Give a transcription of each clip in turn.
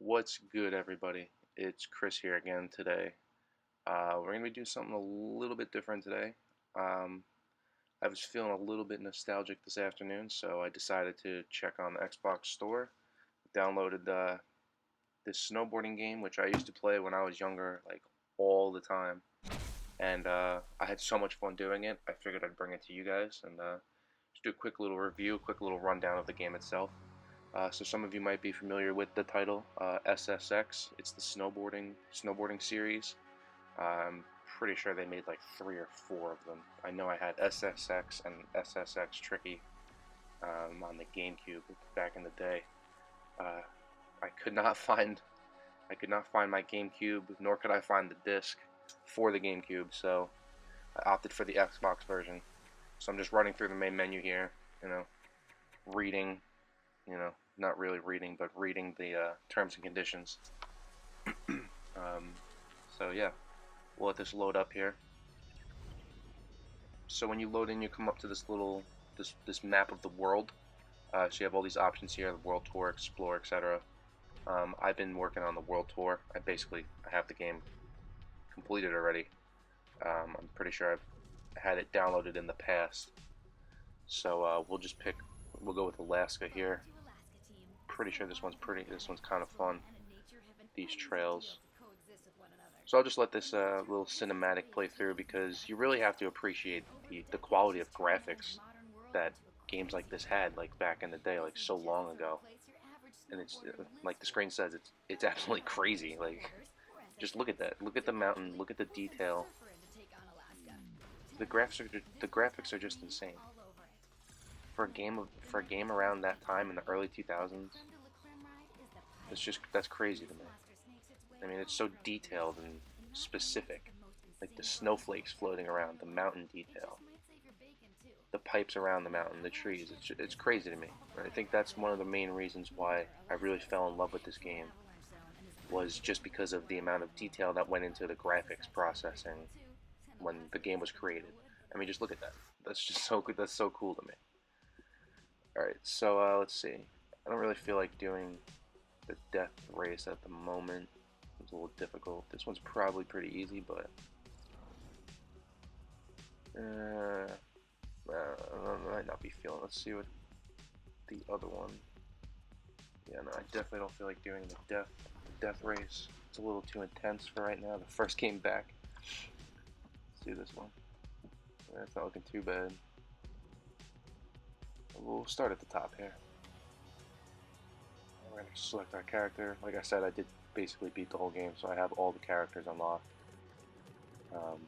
What's good, everybody? It's Chris here again today. We're going to be doing something a little bit different today. Um, I was feeling a little bit nostalgic this afternoon, so I decided to check on the Xbox store. Downloaded this snowboarding game, which I used to play when I was younger, like all the time. And I had so much fun doing it, I figured I'd bring it to you guys and just do a quick little review, a quick little rundown of the game itself. So some of you might be familiar with the title SSX. It's the snowboarding series. I'm pretty sure they made like 3 or 4 of them. I know I had SSX and SSX Tricky on the GameCube back in the day. Uh, I could not find my GameCube, nor could I find the disc for the GameCube, so I opted for the Xbox version. So I'm just running through the main menu here, reading, not really reading, but reading the terms and conditions. So yeah, we'll let this load up here. So when you load in, you come up to this map of the world. So you have all these options here: the World Tour, Explore, etc. I've been working on the World Tour. I have the game completed already. I'm pretty sure I've had it downloaded in the past. So we'll go with Alaska here. Pretty sure this one's kind of fun. These trails. So I'll just let this little cinematic play through because you really have to appreciate the quality of graphics that games like this had, like back in the day, like so long ago. And it's like the screen says, it's absolutely crazy. Like, just look at that. Look at the mountain. Look at the detail. The graphics are just insane. For a game around that time in the early 2000s, that's crazy to me. I mean, it's so detailed and specific, like the snowflakes floating around, the mountain detail, the pipes around the mountain, the trees. It's crazy to me. I think that's one of the main reasons why I really fell in love with this game, was just because of the amount of detail that went into the graphics processing when the game was created. I mean, just look at that. That's just so good. That's so cool to me. All right, so let's see. I don't really feel like doing the death race at the moment. It's a little difficult. This one's probably pretty easy, but I might not be feeling. Let's see what the other one. Yeah, no, I definitely don't feel like doing the death race. It's a little too intense for right now. The first game back. Let's do this one. That's not looking too bad. We'll start at the top here. We're gonna select our character. Like I said, I did basically beat the whole game, so I have all the characters unlocked. So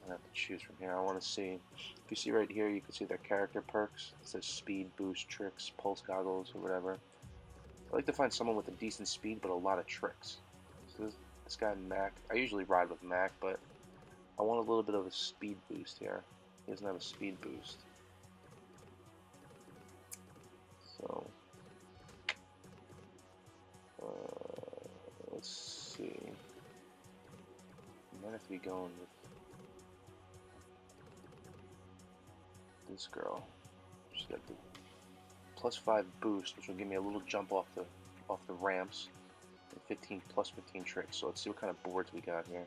I have to choose from here. I want to see. If you see right here, you can see their character perks. It says speed, boost, tricks, pulse goggles, or whatever. I like to find someone with a decent speed, but a lot of tricks. So this guy Mac. I usually ride with Mac, but I want a little bit of a speed boost here. He doesn't have a speed boost. So let's see. I might have to be going with this girl. She's got the +5 boost, which will give me a little jump off the ramps. And 15 plus 15 tricks. So let's see what kind of boards we got here.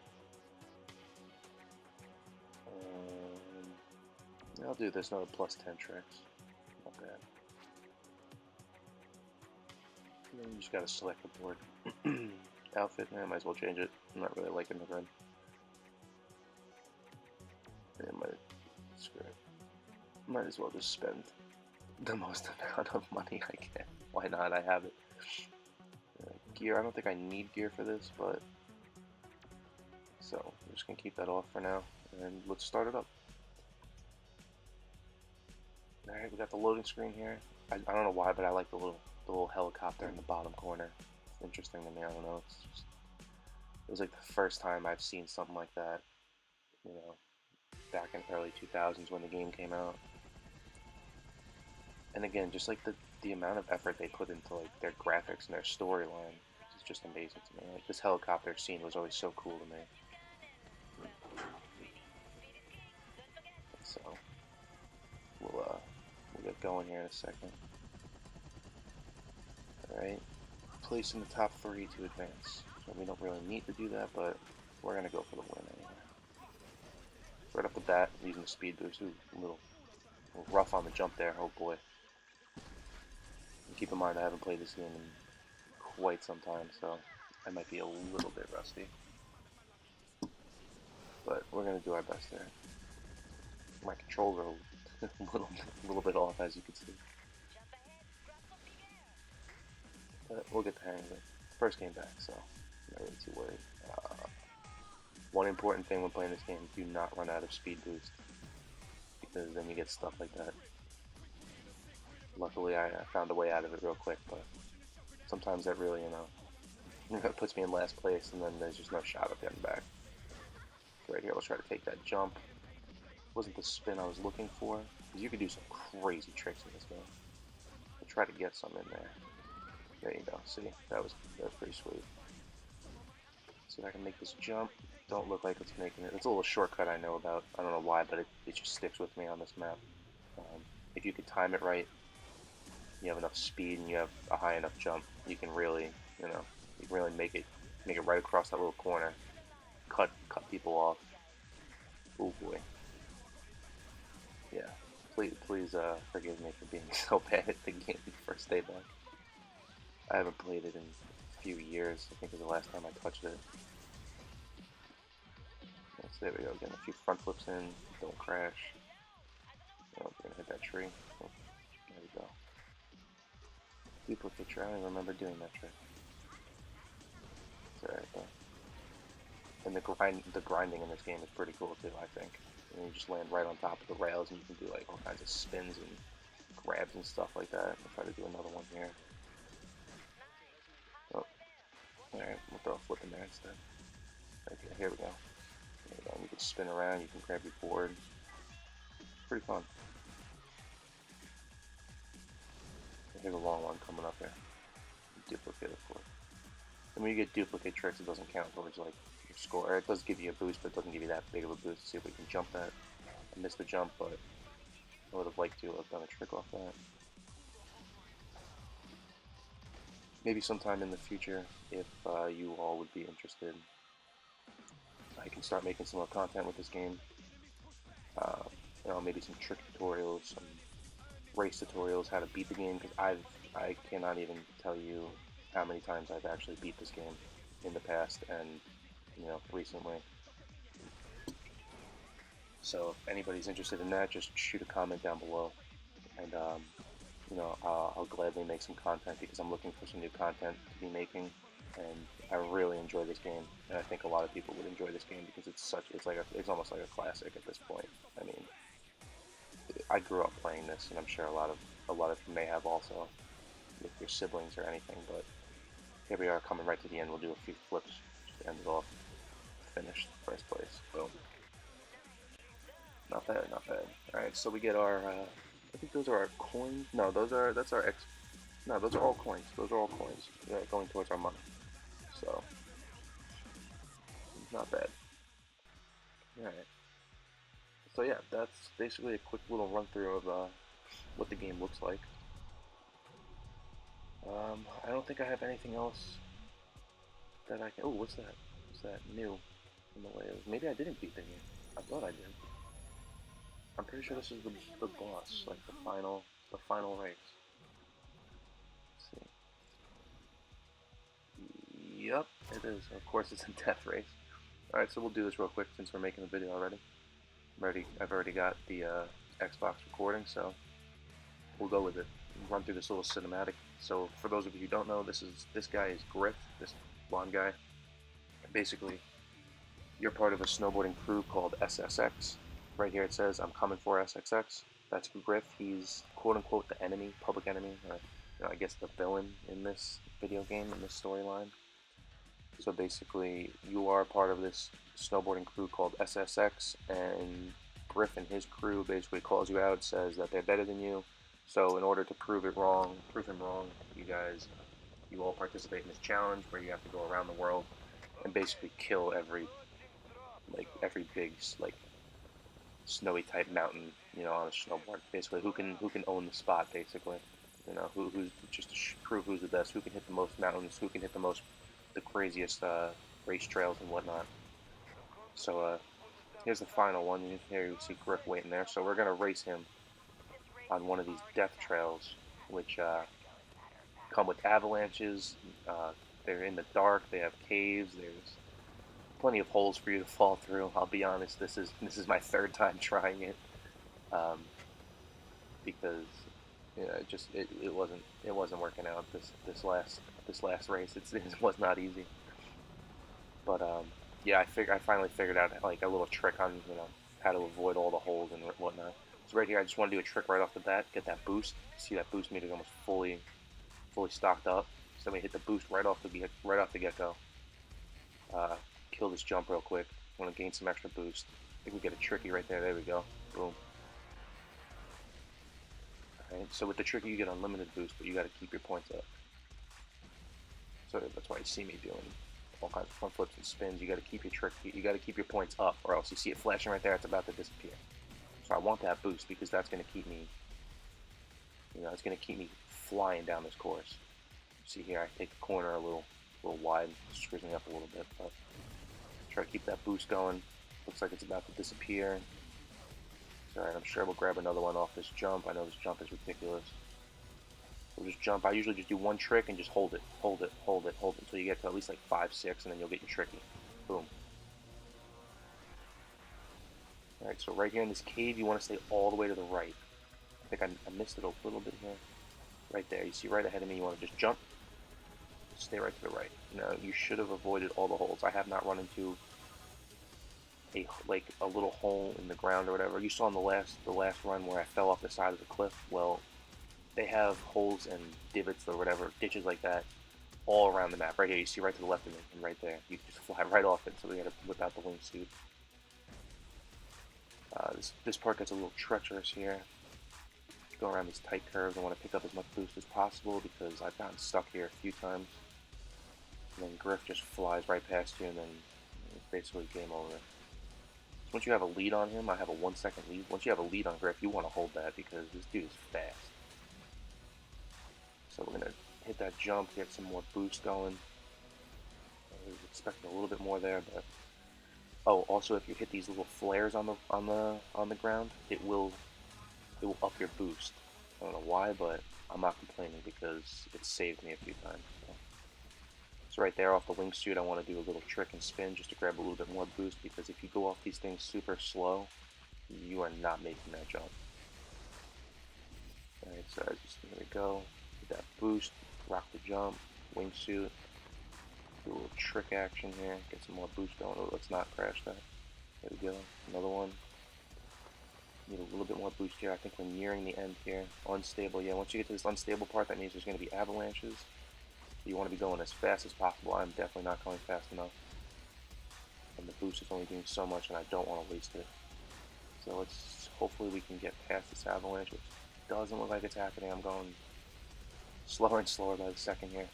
I'll do this. Another +10 tricks. Not bad. And then you just gotta select the board. Outfit. I might as well change it. I'm not really liking the red. Might as well just spend the most amount of money I can. Why not? I have it. Gear. I don't think I need gear for this, but so I'm just gonna keep that off for now, and let's start it up. All right, we got the loading screen here. I don't know why, but I like the little helicopter in the bottom corner. It's interesting to me. I don't know. It was like the first time I've seen something like that. Back in early 2000s when the game came out. And again, just like the amount of effort they put into like their graphics and their storyline is just amazing to me. Like this helicopter scene was always so cool to me. So we'll get going here in a second. All right, place in the top 3 to advance. So we don't really need to do that, but we're going to go for the win anyway. Right off the bat, using the speed boost. Ooh, a little rough on the jump there, oh boy. And keep in mind I haven't played this game in quite some time, so I might be a little bit rusty. But we're going to do our best there. My controls are a little bit off, as you can see. But we'll get the hang of it. First game back, so I'm not really too worried. One important thing when playing this game, do not run out of speed boost, because then you get stuff like that. Luckily, I found a way out of it real quick, but sometimes that really, puts me in last place, and then there's just no shot of getting back. So right here, let's try to take that jump. Wasn't the spin I was looking for, because you could do some crazy tricks in this game. I'll try to get some in there. There you go. See, that was pretty sweet. See if I can make this jump. Don't look like it's making it. It's a little shortcut I know about. I don't know why, but it just sticks with me on this map. If you could time it right, you have enough speed and you have a high enough jump, you can really, you can really make it right across that little corner. Cut people off. Oh boy. Yeah. Please forgive me for being so bad at the game first day back. I haven't played it in a few years. I think it was the last time I touched it. So there we go. Getting a few front flips in. Don't crash. Oh, we're gonna hit that tree. Oh, there we go. Duplicate trick. I don't even remember doing that trick. It's alright though. And the grinding in this game is pretty cool too, I think. And you just land right on top of the rails and you can do like all kinds of spins and grabs and stuff like that. I'll try to do another one here. Oh. Alright, we'll throw a flip in there instead. Okay, here we go. There we go. You can spin around, you can grab your board. Pretty fun. Here's a long one coming up here. Duplicate, of course. And when you get duplicate tricks, it doesn't count towards like your score. It does give you a boost, but it doesn't give you that big of a boost. See if we can jump that. I missed the jump, but I would have liked to have done a trick off that. Maybe sometime in the future, if you all would be interested, I can start making some more content with this game. Maybe some trick tutorials, some race tutorials, how to beat the game, because I cannot even tell you how many times I've actually beat this game in the past and recently. So if anybody's interested in that, just shoot a comment down below, and I'll gladly make some content, because I'm looking for some new content to be making, and I really enjoy this game, and I think a lot of people would enjoy this game because it's almost like a classic at this point. I mean, I grew up playing this, and I'm sure a lot of you may have also, with your siblings or anything. But here we are, coming right to the end. We'll do a few flips just to end it off. Finished first place. Boom. Not bad, not bad. All right, so we get our. I think those are our coins. No, those are all coins. Those are all coins. Yeah, going towards our money. So not bad. All right. So yeah, that's basically a quick little run through of what the game looks like. I don't think I have anything else that I can. Oh, what's that? What's that new in the way of? Maybe I didn't beat the game. I thought I did. I'm pretty sure this is the boss, like the final race. Let's see. Yep, it is. Of course, it's a death race. All right, so we'll do this real quick since we're making the video already. I've already got the Xbox recording, so we'll go with it. Run through this little cinematic. So for those of you who don't know, this guy is Griff, this blonde guy. Basically, you're part of a snowboarding crew called SSX. Right here it says, "I'm coming for SXX." That's Griff. He's quote unquote the enemy, public enemy, or I guess the villain in this video game, in this storyline. So basically, you are part of this snowboarding crew called SSX, and Griff and his crew basically calls you out, says that they're better than you. So in order to prove him wrong, you all participate in this challenge where you have to go around the world and basically kill every big snowy type mountain, on a snowboard. Basically, who can own the spot, basically. You know, who's just to prove who's the best, who can hit the most mountains, who can hit the craziest race trails and whatnot. So here's the final one. Here you see Griff waiting there. So we're gonna race him on one of these death trails, which come with avalanches. They're in the dark. They have caves. There's plenty of holes for you to fall through. I'll be honest. This is my third time trying it, because it wasn't working out this last race. It was not easy. But yeah, I finally figured out like a little trick on how to avoid all the holes and whatnot. So right here, I just want to do a trick right off the bat. Get that boost. See that boost meter is almost fully stocked up. So we hit the boost right off the get-go. Kill this jump real quick. Want to gain some extra boost. I think we get a tricky right there. There we go. Boom. Alright, so with the tricky you get unlimited boost, but you got to keep your points up. So that's why you see me doing all kinds of front flips and spins. You got to keep your points up, or else you see it flashing right there. It's about to disappear. So I want that boost because that's going to keep me, it's going to keep me flying down this course. See here, I take the corner a little wide, screws me up a little bit, but try to keep that boost going. Looks like it's about to disappear. It's alright, I'm sure we'll grab another one off this jump. I know this jump is ridiculous. We'll just jump. I usually just do one trick and just hold it until you get to at least like 5, 6, and then you'll get your tricky. Boom. Alright, so right here in this cave, you want to stay all the way to the right. I think I missed it a little bit here. Right there, you see right ahead of me, you want to just jump. Stay right to the right. Now, you should have avoided all the holes. I have not run into a little hole in the ground or whatever. You saw in the last run where I fell off the side of the cliff. Well, they have holes and divots or whatever, ditches like that, all around the map. Right here, you see right to the left of me, and right there. You can just fly right off it, so we gotta whip out the wingsuit. This part gets a little treacherous here. Go around these tight curves. I want to pick up as much boost as possible because I've gotten stuck here a few times. And then Griff just flies right past you, and then it's basically game over. Once you have a lead on him, I have a 1 second lead. Once you have a lead on Griff, you want to hold that because this dude is fast. So we're gonna hit that jump, get some more boost going. I was expecting a little bit more there, but oh, also if you hit these little flares on the ground, it will up your boost. I don't know why, but I'm not complaining because it saved me a few times. So right there off the wingsuit, I want to do a little trick and spin just to grab a little bit more boost, because if you go off these things super slow, you are not making that jump. Alright, so here we go. Get that boost, rock the jump, wingsuit, do a little trick action here, get some more boost going. Oh, let's not crash that. There we go, another one. Need a little bit more boost here. I think we're nearing the end here. Unstable, yeah, once you get to this unstable part, that means there's going to be avalanches. You want to be going as fast as possible. I'm definitely not going fast enough. And the boost is only doing so much, and I don't want to waste it. So hopefully we can get past this avalanche, which doesn't look like it's happening. I'm going slower and slower by the second here.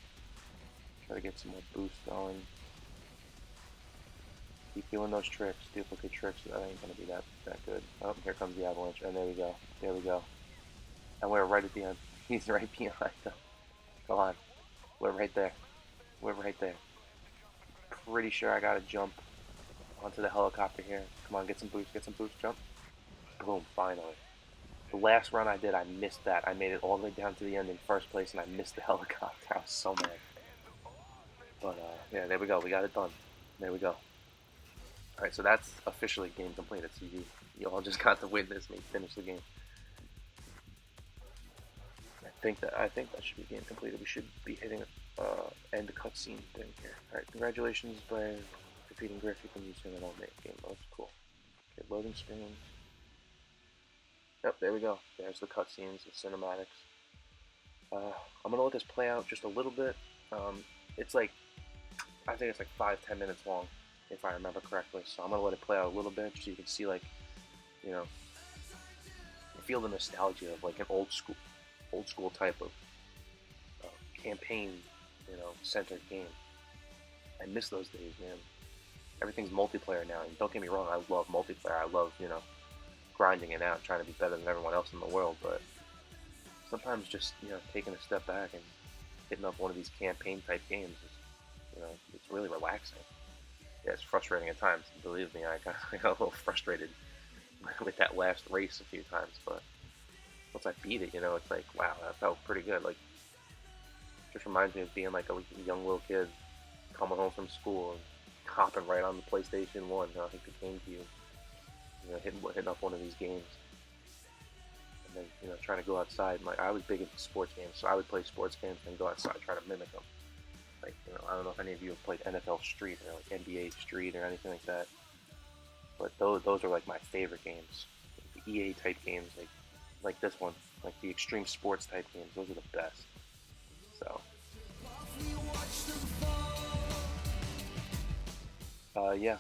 Try to get some more boost going. Keep doing those tricks, duplicate tricks. That ain't going to be that good. Oh, here comes the avalanche, and there we go. There we go. And we're right at the end. He's right behind them. Come on. We're right there. We're right there. Pretty sure I gotta jump onto the helicopter here. Come on, get some boost, jump. Boom, finally. The last run I did, I missed that. I made it all the way down to the end in first place, and I missed the helicopter. I was so mad. But, yeah, there we go. We got it done. There we go. Alright, so that's officially game completed. So you all just got to witness me finish the game. I think that should be game completed. We should be hitting end cutscene thing here. Alright, congratulations by defeating Griff. You can use him in all game modes. Cool. Okay, loading screen. Yep, there we go. There's the cutscenes, the cinematics. I'm gonna let this play out just a little bit. It's like, I think it's like 5-10 minutes long, if I remember correctly. So I'm gonna let it play out a little bit so you can see, like, feel the nostalgia of like an old school type of campaign, centered game. I miss those days, man. Everything's multiplayer now, and don't get me wrong, I love multiplayer. I love, grinding it out, trying to be better than everyone else in the world, but sometimes just taking a step back and hitting up one of these campaign type games is it's really relaxing. Yeah, it's frustrating at times. Believe me, I got a little frustrated with that last race a few times, but once I beat it, it's like wow, that felt pretty good. Like just reminds me of being like a young little kid coming home from school and hopping right on the PlayStation 1. I think the GameCube, hitting up one of these games, and then trying to go outside. Like I was big into sports games, so I would play sports games and go outside try to mimic them. Like I don't know if any of you have played NFL Street or like NBA Street or anything like that, but those are like my favorite games. Like the EA type games, like this one, like the extreme sports type games. Those are the best. So yeah,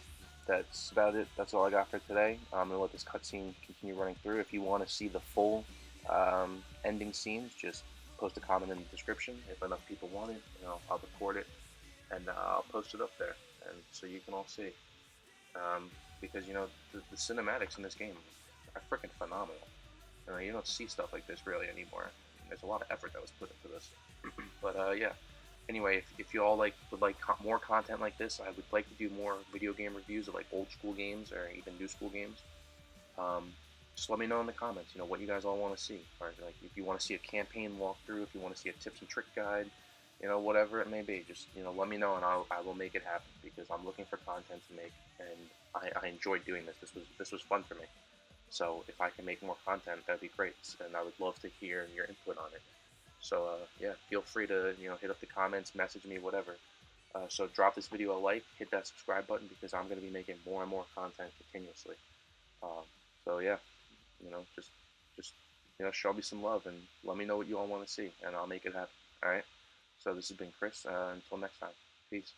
that's about it. That's all I got for today. I'm gonna let this cutscene continue running through. If you want to see the full ending scenes, just post a comment in the description. If enough people want it, I'll record it and I'll post it up there, and so you can all see. Because the cinematics in this game are freaking phenomenal. You don't see stuff like this really anymore. There's a lot of effort that was put into this. But yeah. Anyway, if you all would like more content like this, I would like to do more video game reviews of like old school games or even new school games. Um, just let me know in the comments, what you guys all want to see. Or like if you want to see a campaign walkthrough, if you want to see a tips and trick guide, whatever it may be, just let me know and I will make it happen because I'm looking for content to make and I enjoyed doing this. This was fun for me. So if I can make more content, that'd be great, and I would love to hear your input on it. So yeah, feel free to hit up the comments, message me, whatever. So drop this video a like, hit that subscribe button because I'm going to be making more and more content continuously. Um, so yeah, just show me some love and let me know what you all want to see, and I'll make it happen. All right. So this has been Chris. Until next time, peace.